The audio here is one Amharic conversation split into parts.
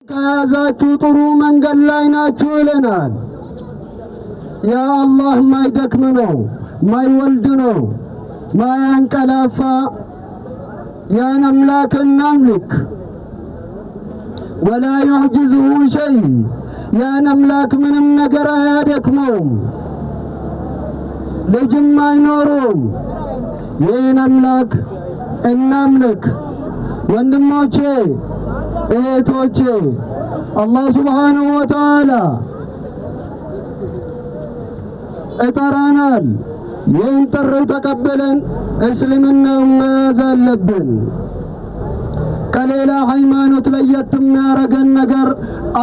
ከያዛችሁ ጥሩ መንገድ ላይ ናችሁ ይለናል። ያ አላህ ማይደክም ነው፣ ማይወልድ ነው፣ ማያንቀላፋ ያን አምላክ እናምልክ። ወላ يعجزه شيء ያን አምላክ ምንም ነገር አያደክመውም፣ ልጅም አይኖረውም። ይህን አምላክ እናምልክ። ወንድሞቼ እህቶቼ፣ አላህ ሱብሓነሁ ወተዓላ እጠራናል። ይህን ጥሪ ተቀበለን እስልምናውን መያዝ አለብን። ከሌላ ሃይማኖት ለየት የሚያረገን ነገር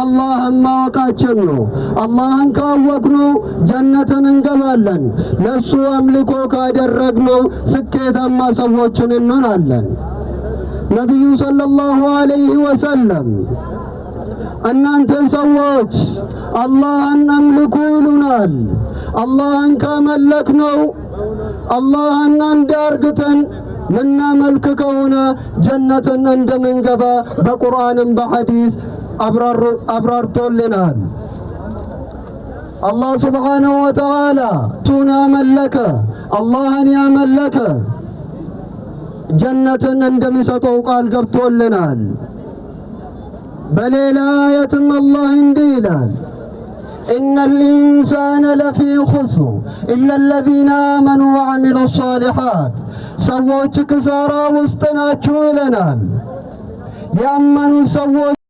አላህን ማወቃችን ነው። አላህን ካወቅነው ጀነትን እንገባለን። ለሱ አምልኮ ካደረግነው ስኬታማ ሰዎችን እንሆናለን። ነቢዩ ሰለላሁ ዐለይሂ ወሰለም እናንተ ሰዎች አላህን አምልኩ ይሉናል። አላህን ካመለክነው አላህን አንድ አርግተን ምናመልክ ከሆነ ጀነትን እንደምንገባ በቁርአንም በሐዲስ አብራርቶልናል። አላህ ሱብሓነሁ ወተዓላ እሱን ያመለከ አላህን ያመለከ ጀነትን እንደሚሰጠው ቃል ገብቶልናል። በሌላ አየትም አላህ እንዲህ ይላል፣ إن الإنسان لفي خسر إلا الذين آمنوا وعملوا الصالحات سووش كسارا وستناچو لنا يأمنوا سووش